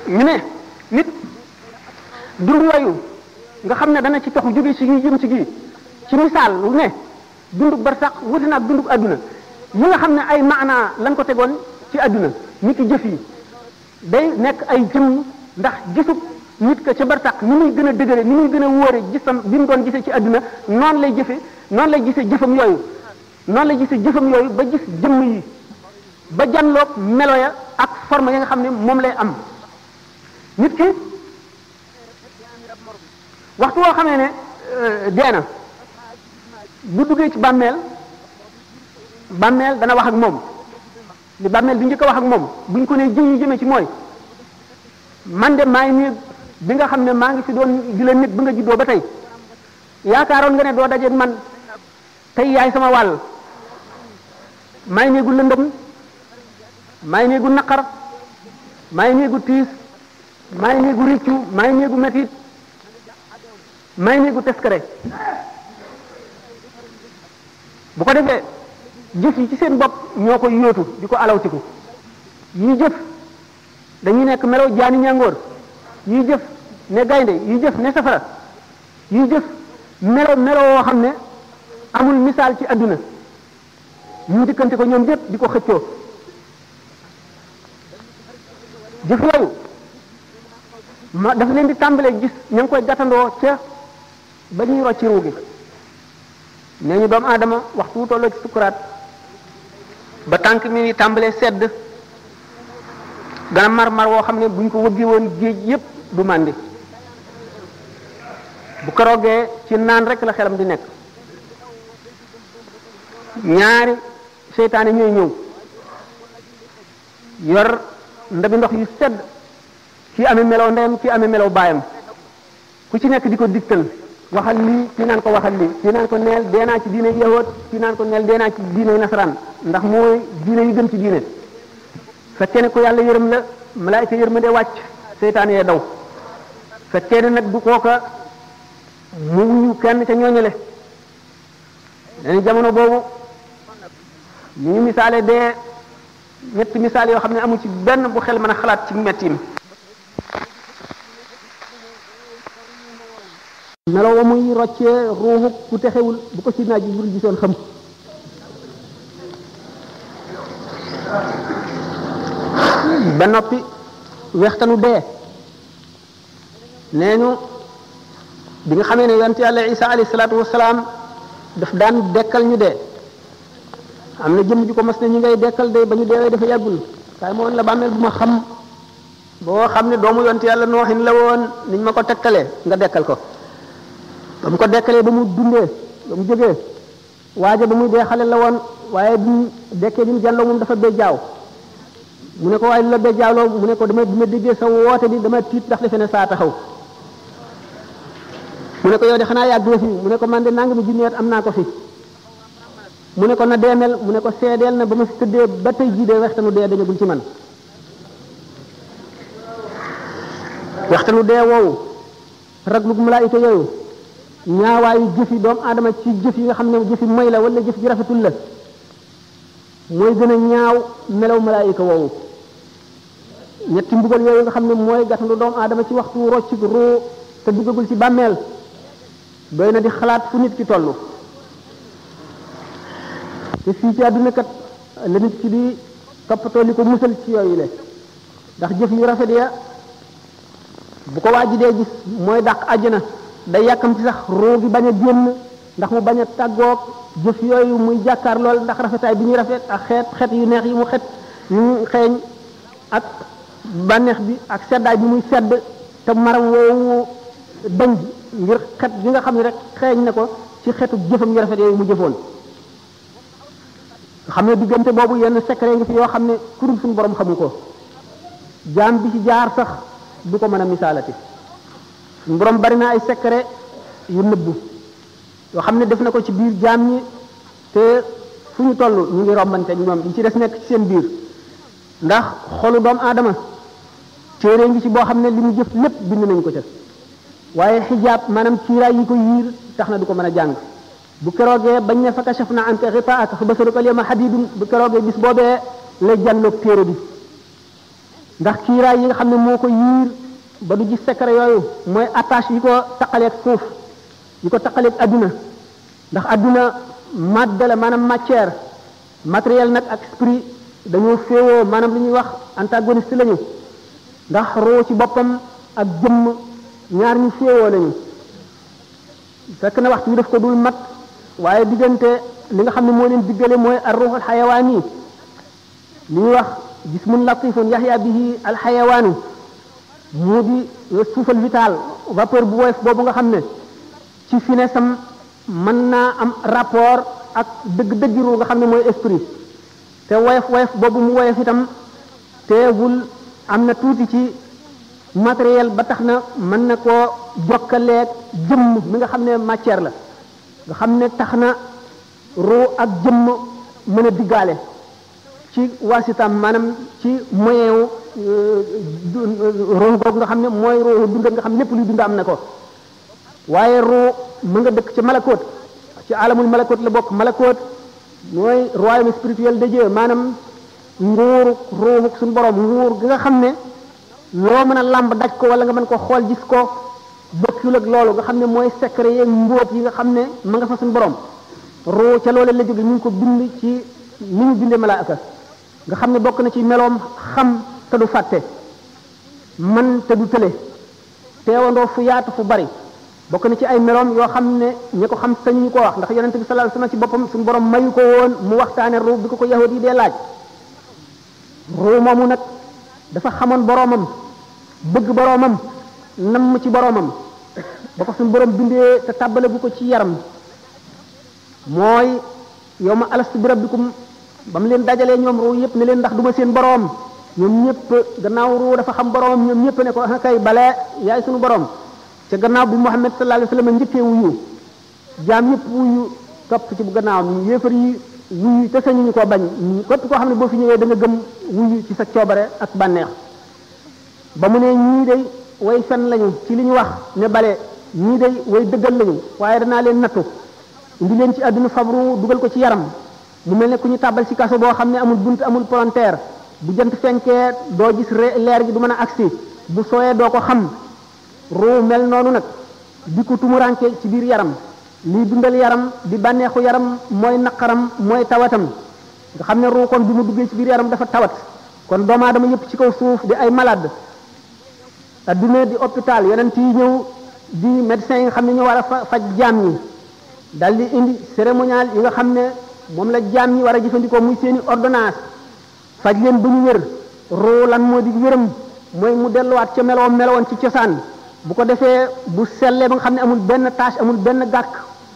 ñu ne nit dund yooyu nga xam ne dana ci tox jóge ci gi jëm ci gi ci misaal lu ne dundug barsax wuti na ak dundug adduna yi nga xam ne ay maanaa lañ ko tegoon ci adduna nit ki jëf yi day nekk ay jëmm ndax gisub nit ka ca barsax ni muy gën a dëgëre ni muy gën a wóore gisam bi mu doon gisee ci adduna noonu lay gisee jëfam yooyu noonu lay gisee jëfam yooyu ba gis jëmm yi ba janloog melo ya ak forme ya nga xam ne moom lay am nit ki waxtu woo xamee ne dee na bu duggee ci bàmmeel dana wax ak moom li bàmmeel bi njëkk a wax ak moom buñ ko nee jëm yi jëmee ci mooy man de maay nii bi nga xam ne maa ngi fi doon di la nit ba nga juddoo ba tey yaakaaroon nga ne doo dajeeg man tey yaay sama wàll maay néegu lëndëm maay néegu naqar maay néegu tiis maay néegu riccu maay néegu metit maay néegu teskare bu ko defee jëf yi ci seen bopp ñoo koy yóotu di ko alawtiku yi jëf dañuy nekk melaw jaani ñàngoor yi jëf ne gaynde yi jëf ne safara yi jëf melo woo xam ne amul misaal ci adduna ñu dikkante ko ñoom ñëpp di ko xëccoo jëf yooyu dafa leen di tàmbalee gis ña ngi koy gàttandoo ca ba ñuy rocci ruu gi nee ñu doomu aadama waxtu wu tolloo ci sukuraat ba tànk mi ngi tàmbalee sedd dana mar woo xam ne buñ ko wëggee woon géej yépp du màndi bu keroogee ci naan rek la xelam di nekk ñaari seytaane ñooy ñëw yor ndabi ndox yu sedd kii amee melow ndeyam kii amee melow baayam ku ci nekk di ko digtal waxal lii kii naan ko waxal lii kii naan ko neel dee naa ci diine yahood kii naan ko neel dee naa ci diine nasaraan ndax mooy diine yu gën ci diine fekkee ne ko yàlla yërëm la malaayika yërmande wàcc seytaane yee daw fekkee ne nag du kooka mu wuyu kenn ca ñooñale dañu jamono boobu ñu ngi misaale dee ñetti misaal yoo xam ne amu ci benn bu xel mën a xalaat ci mettim melo wa muy roccee ruuxu ku texewul bu ko ci naaj bi gisoon xam ba noppi wextanu dee nee ñu bi nga xamee ne yonent yàlla Isa alayhi salaatu wasalaam daf daan dekkal ñu dee am na jëm ju ko mas ne ñi ngay dekkal de ba ñu deewee dafa yàggul waaye moo woon la bàmmeel bu ma xam boo xam ne doomu yonent yàlla nooxin la woon niñ ma ko tekkalee nga dekkal ko ba mu ko dekkalee ba mu dundee ba mu jógee waaja ba muy dee xale la woon waaye bi mu dekkee bi mu jàlloo moom dafa béjjaaw mu ne ko waaye lu la béjjaawloo mu ne ko dama déggee sa woote bi dama tiit ndax defe ne saa taxaw mu ne ko yow de xanaa yàgg nga fi mu ne ko man de nangami junni at am naa ko fi mu ne ko na deemel mu ne ko seedeel na ba ma fi tëddee ba tey jii de waxtanu dee dañagul ci man waxtanu dee woowu raglug malaayika yooyu ñaawaayu jëfi doomu aadama ci jëf yi nga xam ne jëfi moy la wala jëf ji rafetul la mooy gën a ñaaw melaw malaayika woowu ñetti mbugal yooyu nga xam ne mooy gàttandu doomu aadama ci waxtu rocc ruu te duggagul ci bàmmeel doy na di xalaat fu nit ki toll te fii ci àdduna kat la nit ki di toppatoo li ko musal ci yooyu le ndax jëf yu rafet ya bu ko waa ji dee gis mooy dàq àjjana day yàkkam ci sax ruu gi bañ a génn ndax mu bañ a tàggoog jëf yooyu muy jàkkaar lool ndax rafetaay bi ñuy rafet ak xeet yu neex yi mu yu xeeñ ak bànneex bi ak seddaay bi muy sedd te maram woowu dañ ngir xet bi nga xam ne rek xeeñ na ko ci xetu jëfam yu rafet yooyu mu jëfoon nga xam ne diggante boobu yenn secret ngi fi yoo xam ne kurul suñu borom xamu ko jaam bi ci jaar sax du ko mën a misaalati suñu borom bari na ay secret yu nëbbu yoo xam ne def na ko ci biir jaam ñi te fu ñu toll ñu ngi rombante ñoom li ci des nekk ci seen biir ndax xolu doomu aadama téere ngi ci boo xam ne li mu jëf lépp bind nañ ko ca waaye xijaab maanaam kiiraay yi ko yiir tax na du ko mën a jàng bu keroogee bañ ne fa kashafna anka ghitaa'aka fa basaruka al-yawma hadiidun bu keroogee bis boobee la jànloog téere bi ndax kiiraay yi nga xam ne moo ko yiir ba du gis secret yooyu mooy attache yi ko taqaleeg suuf yi ko taqaleeg adduna ndax adduna madde la maanaam matière matériel nag ak esprit dañoo féewoo maanaam li ñuy wax antagoniste lañu ndax roo ci boppam ak jëmm ñaar ñu féewoo lañu fekk na waxtu bi daf ko dul mat waaye diggante li nga xam ne moo leen diggale mooy ar ruuxul xayawaan yi li ñuy wax jismun latifun yaxya bihi al xayawaanu mu di souffle vital vapeur bu woyof boobu nga xam ne ci finesse am mën naa am rapport ak dëgg-dëgg ru nga xam ne mooy esprit te woyof boobu mu woyof itam teewul am na tuuti ci matériel ba tax na mën na koo jokkaleeg jëmm mi nga xam ne matière la nga xam ne tax na ruu ak jëmm mën a diggaale ci waasitam maanaam ci moyen wu ruu googu nga xam ne mooy ruu dund nga xam lépp luy dund am na ko waaye ruu mu nga dëkk ci malakoot ci alamul malakoot la bokk malakoot mooy royaume spirituel de Dieu maanaam nguur ruuxu suñu borom nguur gi nga xam ne loo mën a làmb daj ko wala nga mën ko xool gis ko bokkul ak loolu nga xam ne mooy secret yeeg mbóot yi nga xam ne ma nga fa suñu borom ruu ca loole la jóge ñu ngi ko bind ci ni ñu bindee malaaka nga xam ne bokk na ci meloom xam te du fàtte man te du tële teewandoo fu yaatu fu bari bokk na ci ay meloom yoo xam ne ñi ko xam sañu ñu ko wax ndax yonente bi sallallahu alayhi wasallam ci boppam suñu borom mayu ko woon mu waxtaane ruu bi ko yahud yi dee laaj ruu moomu nag dafa xamoon boroomam bëgg boroomam namm ci boroomam ba ko suñu borom bindee te tàbbale bu ko ci yaram mooy yow ma alastu bi rabbikum ba mu leen dajalee ñoom ruu yëpp ne leen ndax duma seen boroom ñoom ñëpp gannaaw ruu dafa xam boroomam ñoom ñëpp ne ko kay bale yaay suñu boroom ca gannaaw bi Muhammad sallallahu alayhi wasallam njëkkee wuyu jaam yëpp wuyu topp ci bu gannaaw ñu yéefar yi wuyu te sañu ñu ko bañ képp koo xam ne boo fi ñëwee da nga gëm wuyu ci sa coobare ak bànneex ba mu ne ñii day way fen lañu ci li ñu wax ne bale ñii day way dëggal lañu waaye danaa leen nattu indi leen ci àdduna fabru dugal ko ci yaram mu mel ne ku ñu tàbbal ci kaso boo xam ne amul bunt amul palanteer bu jant fenkee doo gis leer gi du mën a agsi bu sooyee doo ko xam ruu mel noonu nag di ko tumuranke ci biir yaram lii dundal yaram di bànneexu yaram mooy naqaram mooy tawatam nga xam ne ruu kon bi mu duggee ci biir yaram dafa tawat kon doomu aadama yëpp ci kaw suuf di ay malade adduna di hôpital yonent yi ñëw di médecins yi nga xam ne ñoo war a faj jaam ñi dal di indi cérémonial yi nga xam ne moom la jaam ñi war a jëfandikoo muy seeni ordonnance faj leen ba ñu wér ruu lan moo di wéram mooy mu delluwaat ca meloon ci cosaan bu ko defee bu sellee ba nga xam ne amul benn tâche amul benn gàkk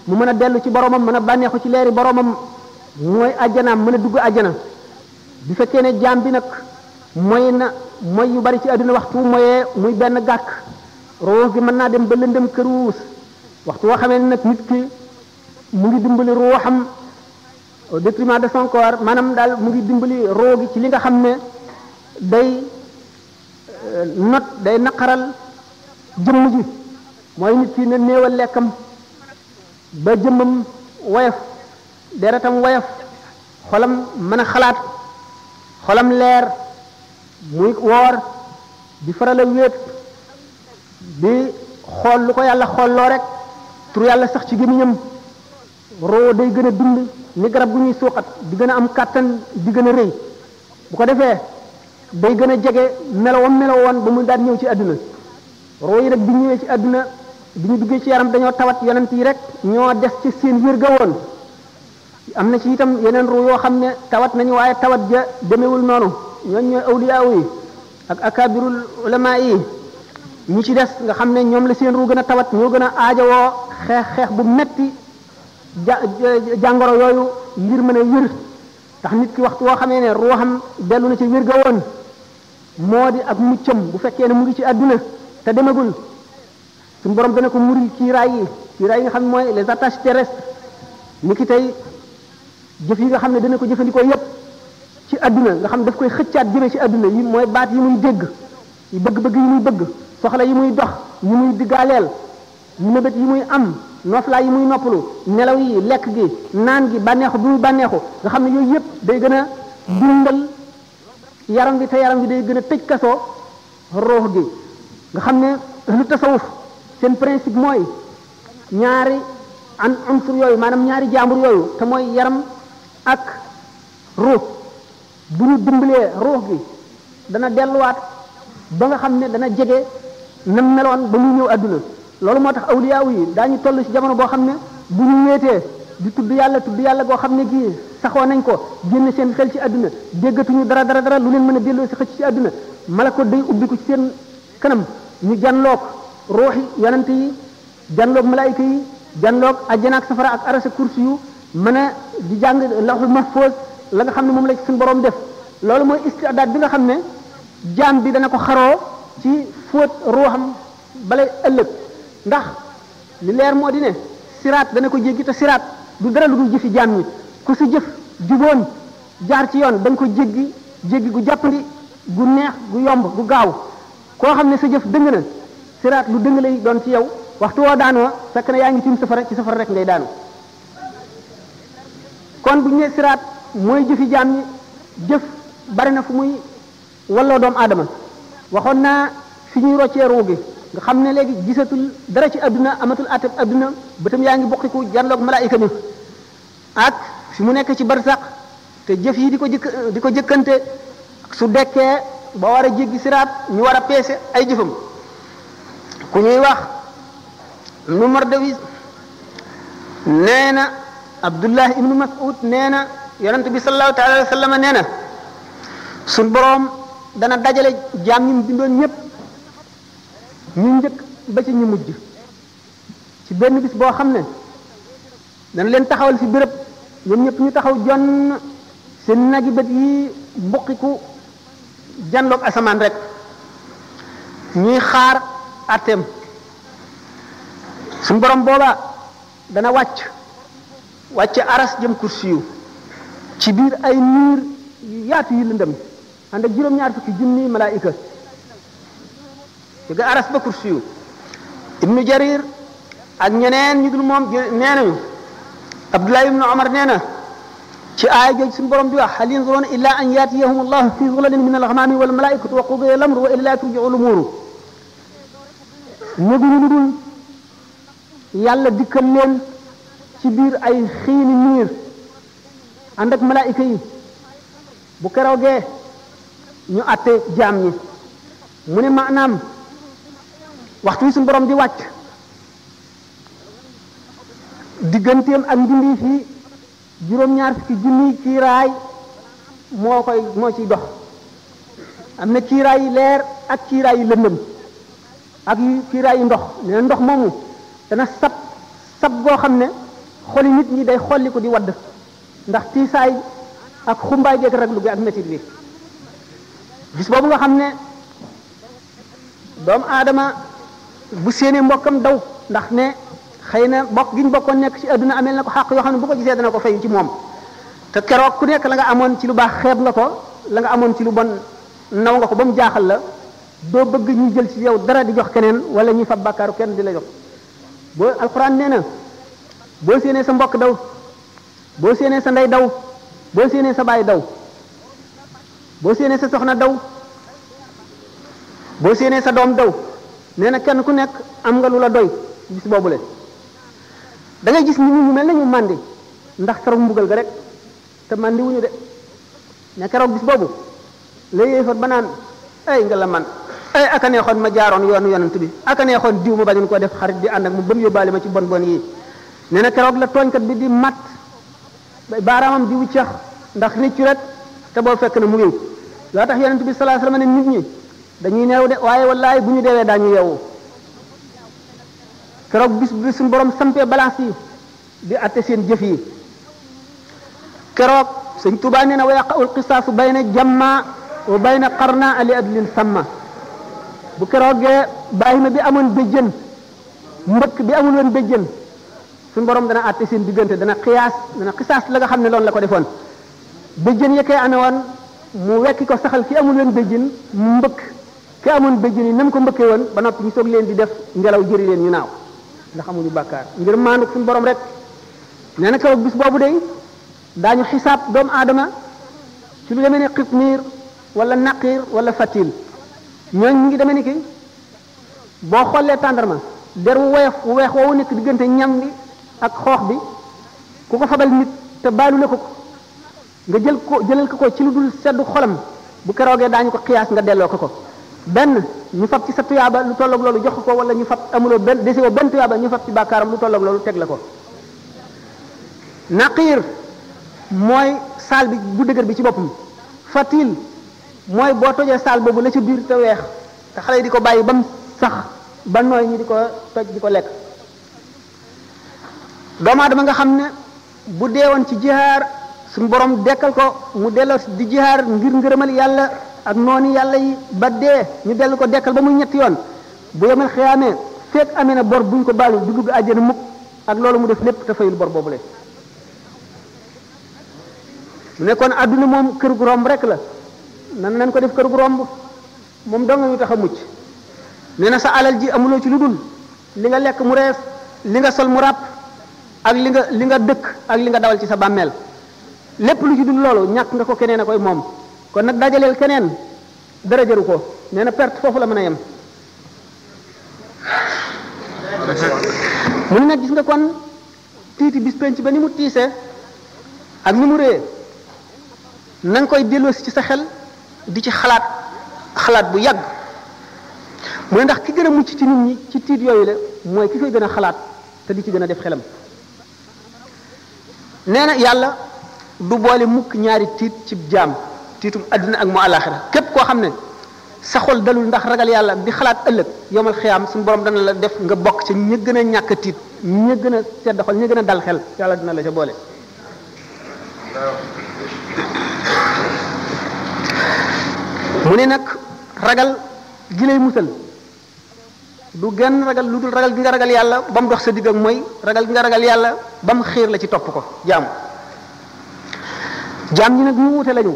mu mën a dellu ci boromam mën a bànneexu ci leeri boromam mooy ajjanaam mën a dugg ajjana bu fekkee ne jaam bi nag mooy yu bari ci àdduna waxtu moyee muy benn gàkk ruux gi mën naa dem ba lëndëm këruus waxtu woo xamee nag nit ki mu ngi dimbali ruuxam au détriment de son corps maanaam daal mu ngi dimbali ruux gi ci li nga xam ne day naqaral jëmm ji mooy nit ki ne néewal lekkam ba jëmmam woyof deretam woyof xolam mën a xalaat xolam leer muy woor di faral a wéet di xool lu ko yàlla xoolloo rek tur yàlla sax ci gémmiñam roo day gën a dund ni garab gu ñuy suuxat di gën a am kàttan di gën a rëy bu ko defee day gën a jege melowoon ba mu daan ñëw ci àdduna roo yi nag bi ñëwee ci àdduna bi ñu duggee ci yaram dañoo tawat yonent yi rek ñoo des ci seen wér ga woon am na ci itam yeneen ruu yoo xam ne tawat nañu waaye tawat ja demewul noonu ñooñ ñooy awliya yi ak akabirul ulama yi ñi ci des nga xam ne ñoom la seen ruu gën a tawat ñoo gën a aajowoo xeex bu metti jàngoro yooyu ngir mën a wér tax nit ki waxtu woo xamee ne ruuxam dellu na ci wér ga woon moo di ak muccam bu fekkee ne mu ngi ci àdduna te demagul suñu borom dana ko muril kiiraay yi nga xam ne mooy les attaches terrestres ni ki tey jëf yi nga xam ne dana ko jëfandikoo yépp ci àdduna nga xam daf koy xëccaat jëme ci àdduna yi mooy baat yi muy dégg yi bëgg-bëgg yi muy bëgg soxla yi muy dox yi muy diggaaleel yi mébét yi muy am noflaay yi muy noppalu nelaw yi lekk gi naan gi bànneexu bi muy bànneexu nga xam ne yooyu yépp day gën a dundal yaram bi te yaram bi day gën a tëj kasoo ruux gi nga xam ne lu tasawuf seen principe mooy ñaari unsur yooyu maanaam ñaari jaambur yooyu te mooy yaram ak ruux bu ñu dimbalee ruux gi dana delluwaat ba nga xam ne dana jege na meloon ba muy ñëw àdduna loolu moo tax awliyaaw yi daañu toll ci jamono boo xam ne bu ñu wéetee di tudd yàlla boo xam ne gii saxoo nañ ko génn seen xel ci àdduna déggatuñu dara lu leen mën a delloo si xëcc ci àdduna malako day ubbiku ci seen kanam ñu janloog ruuxi yonante yi janloog malaayika yi janloog ajjana ak safara ak arasa kursi yu mën a di jàng lawhul mahfuz la nga xam ne moom la ci suñu borom def loolu mooy istidaad bi nga xam ne jaam bi dana ko xaroo ci fóot ruuxam balay ëllëg ndax li leer moo di ne siraat dana ko jéggi te siraat du dara lu dul jëfi jaam ñi ku sa jëf juboon jaar ci yoon da nga ko jéggi gu jàppandi gu neex gu yomb gu gaaw koo xam ne sa jëf dëng na siraat lu dëng lay doon ci yow waxtu woo daanoo fekk na yaa ngi tiim safara ci safara rek ngay daanu kon bu ñu nee siraat mooy jëfi jaam ñi jëf bari na fu muy walloo doomu aadama waxoon naa fi ñuy roccee ruu gi nga xam ne léegi gisatul dara ci adduna amatul atab adduna bëtam yaa ngi bokkiku janloog malaayika mi ak fi mu nekk ci barsax te jëf yi di ko jëkkante su dekkee ba war a jéggi siraat ñu war a peese ay jëfam ku ñuy wax nu Mardawis nee na Abdullah ibnu Mas'ud nee na yonent bi sallallahu taala alayhi wa sallam nee na suñ boroom dana dajale jaam ñi mu bindoon ñëpp ñu njëkk ba ci ñu mujj ci benn bis boo xam ne dana leen taxawal fi béréb ñoom ñëpp ñu taxaw jonn seen nagi bët yi buqiku janloog asamaan rek ñuy xaar atteem suñu borom booba dana wàcc aras jëm kursiyu ci biir ay niir yu yaatu yu lëndëm ànd ak juróom-ñaar fukki junni malaayika jóge aras ba kursiyu ibnu jarir ak ñeneen ñu dul moom nee nañu abdullah ibnu omar nee na ci aaya jooju suñu borom bi wax hal yanzuruna illa an yatiyahum allahu fi zulalin min alghamami wal malaikatu wa qudiya al-amru wa ila turji'u al-umuru ñëguñu lu dul yàlla dikkal leen ci biir ay xiini niir ànd ak malaayika yi bu keroogee ñu àtte jaam ñi mu ne maanaam waxtu wi suñu borom di wàcc digganteem ak mbindi fi juróom-ñaar fukki junniy kiiraay moo ciy dox am na kiiraay yi leer ak kiiraay yi lëndëm ak kiiraay yi ndox nee na ndox moomu dana sab goo xam ne xoli nit ñi day xolli ko di wadd ndax tiisaay ak xumbaay geeg raglu gi ak métit bi bis boobu nga xam ne doomu aadama bu séenee mbokkam daw ndax ne xëy na bokk gi ñu bokkoon nekk ci adduna amel na ko xàq yoo xam ne bu ko gisee dana ko fay ci moom te keroog ku nekk la nga amoon ci lu baax xeeb nga ko la nga amoon ci lu bon naw nga ko ba mu jaaxal la doo bëgg ñu jël ci yow dara di jox keneen wala ñuy fab bàkkaaru kenn di la jox boo alxuraan nee na boo séenee sa mbokk daw boo séenee sa ndey daw boo séenee sa baay daw boo séenee sa soxna daw boo séenee sa doom daw nee na kenn ku nekk am nga lu la doy bis boobule da ngay gis nit ñi ñu mel nañu màndi ndax keroog mbugal ga rek te màndi wuñu de ne keroog bis boobu la yéefar ba naan ay nga la man ay aka neexoon ma jaaroon yoonu yonent bi aka neexoon diw ma bañoon koo def xarit di ànd ak mu ba mu yóbbaale ma ci bon bon yi nee na keroog la tooñkat bi di mat baaraamam di wuccax ndax réccu rek te boo fekk na mu ngiw loo tax yonent bi sallallahu alayhi wasallam ne nit ñi dañuy neew de waaye wallaay bu ñu deewee daañu yeewu keroog bis bi suñu borom sampee balance yi di atte seen jëf yi keroog sëñ Tuubaa nee na wa yaqa'ul qisaasu bayna jamma wa bayna qarna ali adlin samma bu keroogee bàyyima bi amoon béjjën mbëkk bi amul woon béjjën suñu borom dana atte seen diggante dana xisaas la nga xam ne loolu la ko defoon béjjën ya koy amee woon mu wekki ko saxal ki amul woon béjjën mbëkk ki amoon béjjën yi nam ko mbëkkee woon ba noppi ñu soog leen di def ngelaw jëri leen ñu naaw ndax amuñu bàkkaar ngir maandu suñu borom rek nee na keroog bis boobu day daañu xisaab doomu aadama ci lu demee ne xitmiir wala naqir wala fatil ñooñ ñu ngi demee ni ki boo xoolee tàndarma der wu weex woowu nekk diggante ñam bi ak xoox bi ku ko fabal nit te baalu la ko nga jëlal ko ci lu dul seddu xolam bu keroogee daañu ko xiyaas nga delloo ko benn ñu fab ci sa tuyaaba lu tolloog loolu jox ko wala ñu fab amuloo benn desewoo benn tuyaaba ñu fab ci bàkkaaram lu tolloog loolu teg la ko naqiir mooy saal bi bu dëgër bi ci boppam fatil mooy boo tojee saal boobu la ci biir te weex te xale yi di ko bàyyi ba mu sax ba nooy ñi di ko toj di ko lekk doomu aadama nga xam ne bu deewoon ci jihaar suñu borom dekkal ko mu delloo di jihaar ngir ngërëmal yàlla ak noonu yàlla yi ba dee ñu dellu ko dekkal ba muy ñetti yoon bu yemal xiyaamee fekk amee na bor buñ ko baalu du dugg àjjana mukk ak loolu mu def lépp te fayul bor boobule mu nekkoon àdduna moom kër gu romb rek la nan ko def kër gu romb moom doo nga ñu tax a mucc nee na sa alal ji amuloo ci lu dul li nga lekk mu rees li nga sol mu ràpp ak li nga dëkk ak li nga dawal ci sa bàmmeel lépp lu ci dul loolu ñàkk nga ko keneen a koy moom kon nag dajaleel keneen dara jëru ko nee na perte foofu la mën a yem mu ne nag gis nga kon tiiti bis penc ba ni mu tiisee ak ni mu réyee na nga koy delloosi ci sa xel di ci xalaat bu yàgg mu ne ndax ki gën a mucc ci nit ñi ci tiit yooyu la mooy ki koy gën a xalaat te di ci gën a def xelam nee na yàlla du boole mukk ñaari tiit ci jaam tiitum àddina ak mu àllaaxira képp koo xam ne sa xol dalul ndax ragal yàlla di xalaat ëllëg yomal xiyaam suñu borom dana la def nga bokk ci ña gën a ñàkk tiit ña gën a sedd xol ña gën a dal xel yàlla dina la ca boole mu ne nag ragal gi lay musal du genn ragal lu dul ragal gi nga ragal yàlla ba mu dox sa digg ak mooy ragal gi nga ragal yàlla ba mu xiir la ci topp ko jaam ñi nag ñu wute lañu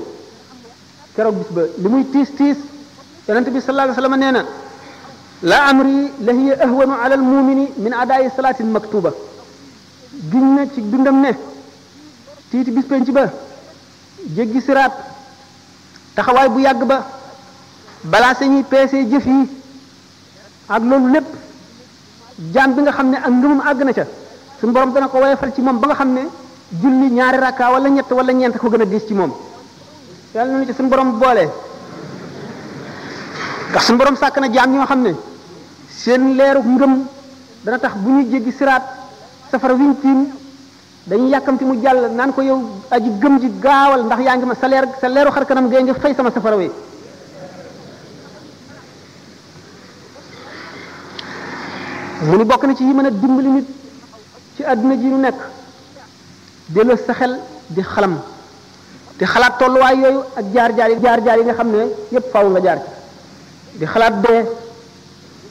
keroog bis ba li muy tiis tiis yonente bi sallallahu alayhi wasallam nee na la amri la hiya ahwanu ala al mumini min adaayi salaatin maktuba giñ na ci dundam ne tiiti bis penc ba jéggi siraat taxawaay bu yàgg ba balaa sañuy peesee jëf yi ak loolu lépp jaam bi nga xam ne ak ngëmam àgg na ca suñu borom dana ko woyofal ci moom ba nga xam ne julli ñaari rakka wala ñett wala ñeent ko gën a diis ci moom yàlla nañu ci suñu borom boole ndax suñu borom sàkk na jaam ñoo xam ne seen leeru ngëm dana tax bu ñuy jéggi siraat safara wiñ tiim dañuy yàkkamti mu jàll naan ko yow aji gëm ji gaawal ndax yaa ngi ma sa leeru xar kanam gee nga fay sama safara wi mu ni bokk na ci yi mën a dimbali nit ci àdduna ji nu nekk delloo sa xel di xalam di xalaat tolluwaay yooyu ak jaar-jaar yi nga xam ne yépp faaw nga jaar ci di xalaat dee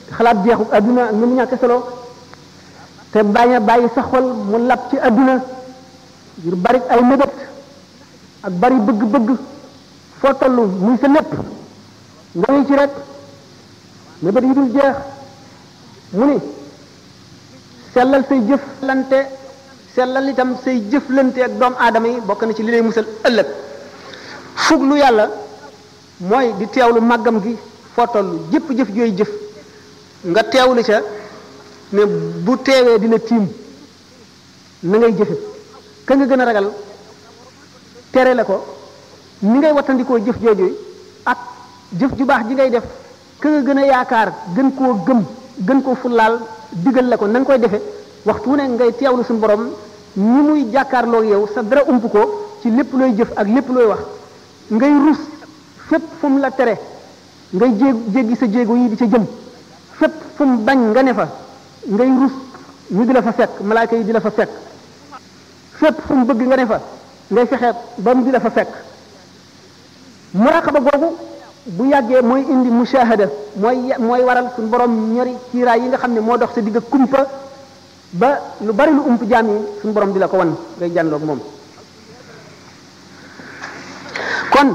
di xalaat jeexu àdduna ak ni mu ñàkk solo te bañ a bàyyi sa xol mu lab ci àdduna ngir bari ay mébét ak bari bëgg-bëgg foo toll muy sa lépp nga ngi ci rek mébét yi dul jeex mu ni sellal say jëflante sellal itam say jëflante ak doomu aadama yi bokk na ci li lay musal ëllëg fuglu yàlla mooy di teewlu màggam gi foo toll jëpp jëf jooy jëf nga teewlu ca ne bu teewee dina tiim na ngay jëfe ka nga gën a ragal tere la ko ni ngay wattandikoo jëf jooju ak jëf ju baax ji ngay def ka nga gën a yaakaar gën koo gëm gën koo fullaal digal la ko na nga koy defe waxtu wu ne ngay teewlu suñu borom ñi muy jàkkaarloo yow sa dara ump ko ci lépp looy jëf ak lépp looy wax ngay rus fépp fu mu la tere ngay jéggi sa jéego yi di ca jëm fépp fu mu bañ nga ne fa ngay rus ñu di la fa fekk malaaka yi di la fa fekk fépp fu mu bëgg nga ne fa ngay fexe ba mu di la fa fekk muraqaba googu bu yàggee mooy indi mushahada mooy waral suñu borom ñori kiiraay yi nga xam ne moo dox sa digg kumpa ba lu bari lu ump jaam yi suñu borom di la ko wan ngay jànloog moom kon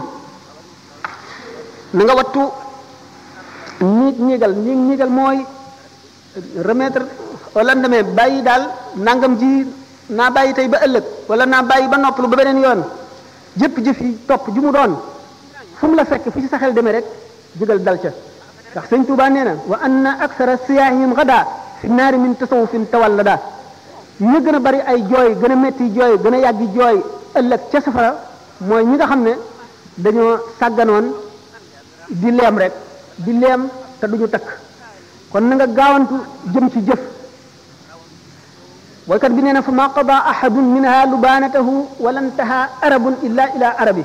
na nga wattu niigal mooy remettre au lendemain bàyyi daal nangam ji naa bàyyi tey ba ëllëg wala naa bàyyi ba noppalu ba beneen yoon jëpp jëf yi topp ju mu doon fu mu la fekk fu ci sa xel demee rek jógal dal ca ndax sëñ Tuubaa nee na wa anna aksara siyaahihim gada fi naari min tasawufin tawallada ñu gën a bari ay jooy gën a metti jooy gën a yàggi jooy ëllëg ca safara mooy ñi nga xam ne dañoo sàgganoon di leem rek di leem te duñu takk kon na nga gaawantu jëm ci jëf boykat bi nee na fa ma qada ahadun minha lubanatahu wala ntaha arabun illa ila arabi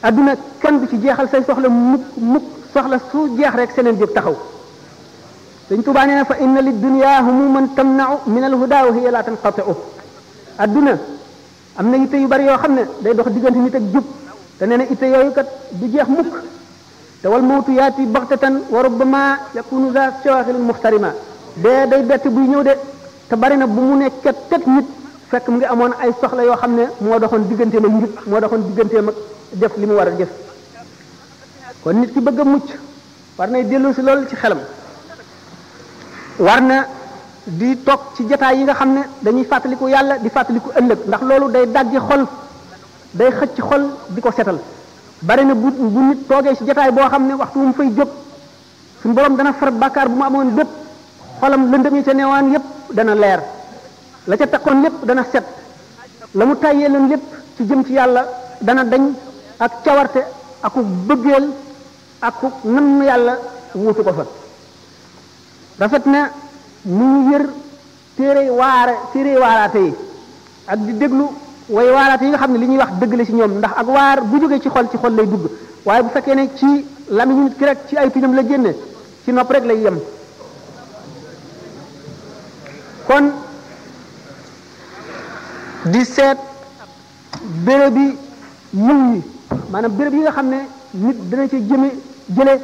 adduna kenn du ci jeexal say soxla mukk soxla su jeex rek seneen jóg taxaw Sëñ Tuubaa nee na fa inna lid dunya humuman tamna'u min al huda wa hiya la tanqati'u adduna am na itte yu bari yoo xam ne day dox diggante nit ak jub te nee na itte yooyu kat du jeex mukk te wal mawtu yaati baxtatan wa rubbama yakunu za shawaxilin muxtarima dee day bett buy ñëw de te bari na bu mu nekk tet nit fekk mu ngi amoon ay soxla yoo xam ne moo doxoon digganteem ak njub moo doxoon digganteem ak def li mu war a def kon nit ki bëgg a mucc war nay dellu si loolu ci xelam war na di toog ci jataay yi nga xam ne dañuy fàttaliku yàlla di fàttaliku ëllëg ndax loolu day daggi xol day xëcc xol di ko setal bari na bu nit toogee ci jataay boo xam ne waxtu mu fay jóg suñu borom dana far bàkkaar bu mu amoon bépp xolam lëndëm yi ca neewaan yépp dana leer la ca takkoon lépp dana set la mu tàyyee leen lépp ci jëm ci yàlla dana dañ ak cawarte aku bëggeel aku nam yàlla wuutu ko fa rafet na mu ñu yër téere waaraate yi ak di déglu way waaraate yi nga xam ne li ñuy wax dëgg la ci ñoom ndax ak waar bu jógee ci xol lay dugg waaye bu fekkee ne ci lamiñu nit ki rek ci ay tuñam la génne ci nopp rek lay yem kon di seet béréb bi yiw yi maanaam béréb yi nga xam ne nit dana ci jële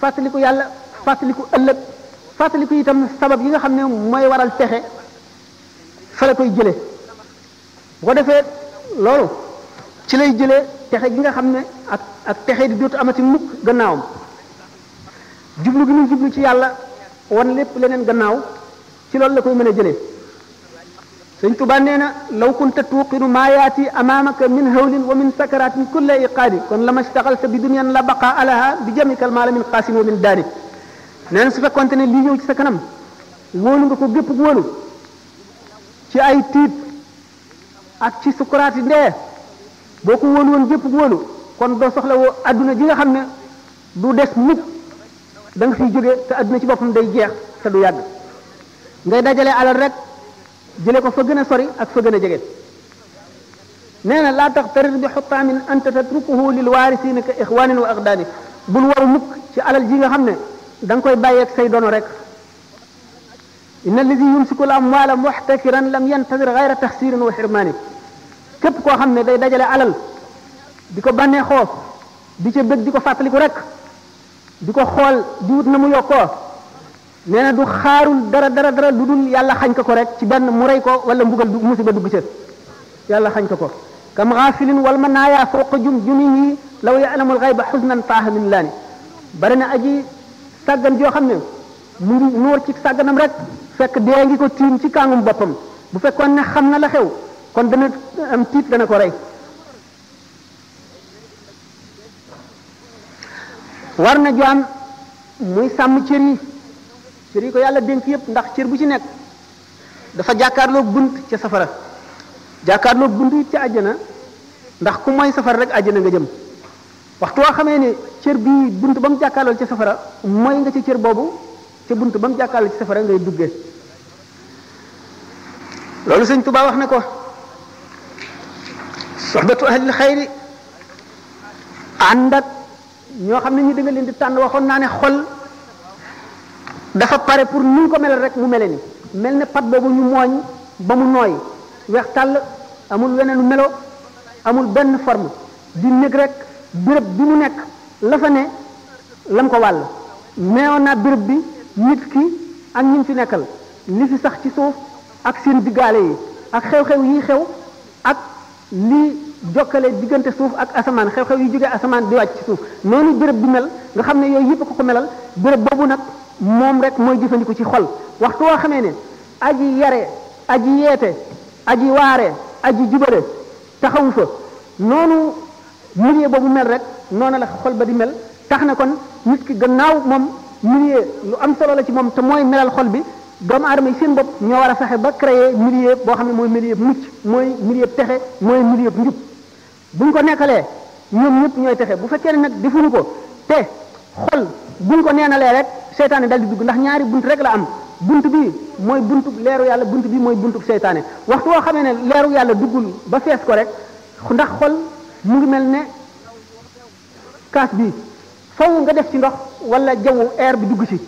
fàttaliku yàlla fàttaliku ëllëg fàttaliku itam sabab yi nga xam ne mooy waral texe fa la koy jële bu ko defee loolu ci lay jëlee texe gi nga xam ne ak texe di dootu amati mukk gannaawam jublu gi muy jublu ci yàlla wan lépp leneen gannaaw ci loolu la koy mën a jëlee Sëñ Tuubaa nee na law kunta tuuqinu maa yaati amaamaka min hawlin wa min sakaratin kulla iqaadi kon lama staxalta bi dunyan la baqa alaha bi jamikal maala min qaasin wa min daani nee na su fekkonte ne lii ñëw ci sa kanam wóolu nga ko gépp wóolu ci ay tiit ak ci sukuraati ndee boo ko wóolu woon gépp wóolu kon doo soxla woo adduna ji nga xam ne du des mukk da nga fiy jóge te adduna ci boppam day jeex te du yàgg ngay dajale alal rek jële ko fa gën a sori ak fa gën a jege nee na laa taxtarir bi xuttaamin anta tatrukuhu lil waarisina ka ixwanin wa aqdaani bul waru mukk ci alal ji nga xam ne da nga koy bàyyeeg say dono rek inna alladi yumsiku al amwala muxtakiran lam yantadir gayra taxsirin wa xirmaani képp koo xam ne day dajale alal di ko bànnee xoof di ca bëgg di ko fàttaliku rek di ko xool di wut na mu yokkoo nee na du xaarul dara lu dul yàlla xañ ko rek ci benn mu rey ko wala mbugal du musiba dugg ca yàlla xañ ko kam xaafilin wal manaaya fawqa junihi law ya'lamul ghayba huznan faaha min laani bari na aji sàggan joo xam ne mu ngi nuur ci sàgganam rek fekk dee ngi ko tiim ci kàngum boppam bu fekkoon ne xam na la xew kon dana am tiit dana ko rey war na jaam muy sàmm cër yi ko yàlla dénk yëpp ndax cër bu ci nekk dafa jàkkaarloog bunt ca safara jàkkaarloog bunt it ca àjjana ndax ku mooy safara rek àjjana nga jëm waxtu woo xamee ne cër bii bunt ba mu jàkkaarlool ca safara mooy nga ci cër boobu ca bunt ba mu jàkkaarlool ci safara ngay duggee loolu Sëñ Tuubaa wax na ko soxbatu ahlil xayri ànd ak ñoo xam ne ñi da nga leen di tànn waxoon naa ne xol dafa pare pour ni ñu ko melal rek mu mele ni mel ne pat boobu ñu mooñ ba mu nooy weex tàll amul weneen melo amul benn forme di nekk rek béréb bi mu nekk la fa ne lam ko wàll neewoon naa béréb bi nit ki ak ñi fi nekkal li fi sax ci suuf ak seen diggaale yi ak xew-xew yi xew ak li jokkale diggante suuf ak asamaan xew-xew yi jógee asamaan di wàcc ci suuf noonu béréb bi mel nga xam ne yooyu yëpp ko melal béréb boobu nag moom rek mooy jëfandiku ci xol waxtu woo xamee ne aji yare aji yeete aji waare aji jubale taxawu fa noonu milieu boobu mel rek noona la xol ba di mel tax na kon nit ki gannaaw moom milieu lu am solo la ci moom te mooy melal xol bi doomu aadama yi seen bopp ñoo war a fexe ba créer milieu boo xam ne mooy milieu mucc mooy milieu texe mooy milieu njub buñ ko nekkalee ñoom ñëpp ñooy texe bu fekkee ne nag defuñu ko te xol buñ ko neenalee rek seytaane dal di dugg ndax ñaari bunt rek la am bunt bi mooy buntu leeru yàlla bunt bi mooy buntu seytaane waxtu woo xamee ne leeru yàlla duggul ba fees ko rek ndax xol mu ngi mel ne kaas bi faw nga def ci ndox wala jaww air bi dugg ci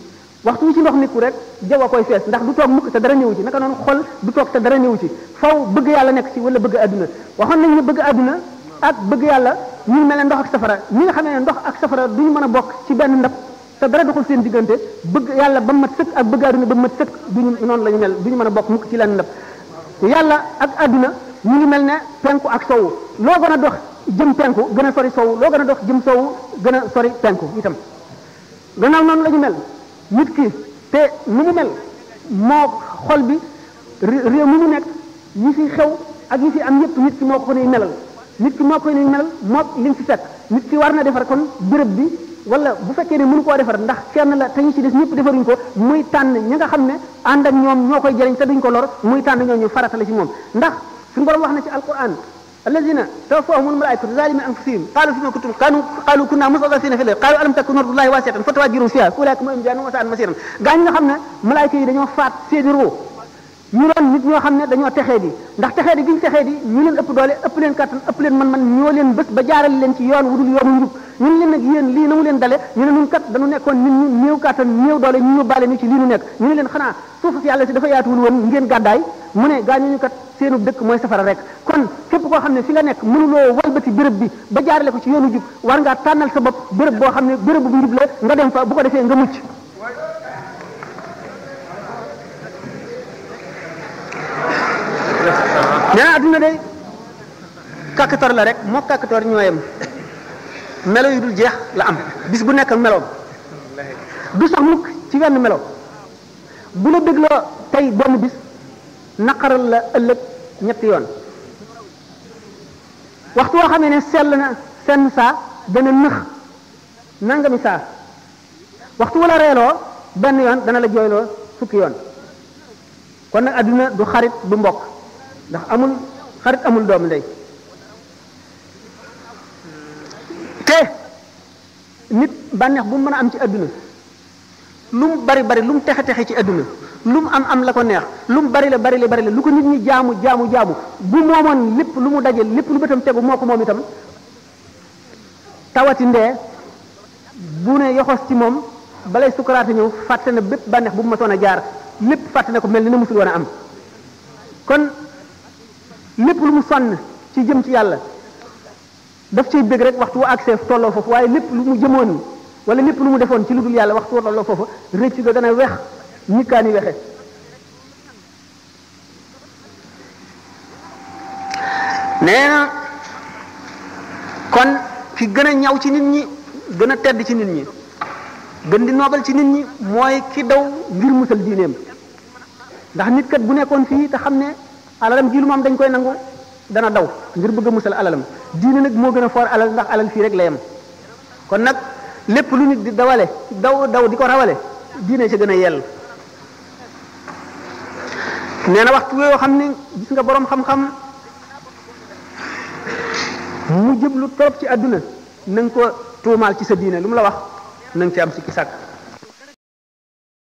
waxtu wi ci ndox nekku rek jaww a koy fees ndax du toog mukk te dara ñëwu ci naka noonu xol du toog te dara ñëwu ci faw bëgg yàlla nekk ci wala bëgg adduna waxoon nañ ne bëgg adduna ak bëgg yàlla ñu ngi mel ne ndox ak safara ñi nga xamee ne ndox ak safara duñu mën a bokk ci benn ndab te dara doxul seen diggante bëgg yàlla ba mat sëkk ak bëgg adduna ba mat sëkk duñu noonu la ñu mel duñu mën a bokk mukk ci lenn ndab yàlla ak adduna ñu ngi mel ne penku ak sowu loo gën a dox jëm penku gën a sori sowu loo gën a dox jëm sowu gën a sori penku itam gannaaw noonu la ñu mel nit ki te nu mu mel moo xol bi réew mi mu nekk yi fi xew ak yi fi am yépp nit ki moo ko nuy melal nit ki moo koy nuy melal moo li mu fi fekk nit ki war na defar kon béréb bi wala bu fekkee ne mënu koo defar ndax kenn la te ñu ci des ñëpp defaruñ ko muy tànn ñi nga xam ne ànd ak ñoom ñoo koy jëriñ te duñ ko lor muy tànn ñooñu farata la ci moom ndax suñu borom wax na ci alquran alladina tawaffahumul malaikatu zalimi anfusihim qalu fima kuntum qalu kunna mustadafina fil qalu alam takun ardullahi wasi'atan fatawajjahu fiha ulaika hum jahannam wa sa'at masiran gaa ñi nga xam ne malaayka yi dañoo faat seeni ruu ñu doon nit ñoo xam ne dañoo texee di ndax texee di gi ñu texee di ñu leen ëpp doole ëpp leen kattan ëpp leen man-man ñoo leen bés ba jaarale leen ci yoon wudul yoonu njub ñun leen nag yéen lii na mu leen dale ñu ne ñun kat dañu nekkoon nit ñu néew kattan néew doole ñu yóbbaale ñu ci lii nu nekk ñu ne leen xanaa suuf si yàlla si dafa yaatuwul woon ngeen gàddaay mu ne gaañuñu kat seenu dëkk mooy safara rek kon képp koo xam ne fi nga nekk mënuloo walbati béréb bi ba jaarale ko ci yoonu jub war ngaa tànnal sa bopp béréb boo xam ne béréb bu njub la nga dem fa bu ko defee nga mucc nee na adduna de kàkkator la rek moo kàkkator ñooyam melo yu dul jeex la am bis bu nekk meloom du sax mukk ci wenn melo bu la dégloo tey benn bis naqaral la ëllëg ñetti yoon waxtu woo xamee ne sell na senn saa dana nëx nangami saa waxtu wala reeloo benn yoon dana la jooyloo fukki yoon kon nag adduna du xarit du mbokk ndax amul xarit amul doomu ndey te nit bànneex bu mu mën a am ci adduna lu mu bari bari lu mu texe texe ci adduna lu mu am la ko neex lu mu bari la lu ko nit ñi jaamu bu moomoon lépp lu mu daje lépp lu bëtam tegu moo ko moom itam tawati ndee bu ne yoxos ci moom balay sukaraate ñëw fàtte na bépp bànneex bu mu masoon a jaar lépp fàtte na ko mel ni na musul woon a am kon lépp lu mu sonn ci jëm ci yàlla daf cay bëgg rek waxtu wu accès tolloo foofu waaye lépp lu mu jëmoon wala lépp lu mu defoon ci lu dul yàlla waxtu wu tolloo foofu rëcc ga dana wex ñikkaani wexe nee na kon ki gën a ñaw ci nit ñi gën a tedd ci nit ñi gën di noobal ci nit ñi mooy ki daw ngir musal diineem ndax nit kat bu nekkoon fii te xam ne alalam ji lu moom dañ koy nangu dana daw ngir bëgg a musal alalam diine nag moo gën a foor alal ndax alal fii rek la yem kon nag lépp lu nit di dawale daw di ko rawale diine ci gën a yell nee na waxtu yoo xam ne gis nga boroom xam-xam mu jëblu trop ci àdduna na nga ko tuumaal ci sa diine lu mu la wax na nga ci am sikki sàkk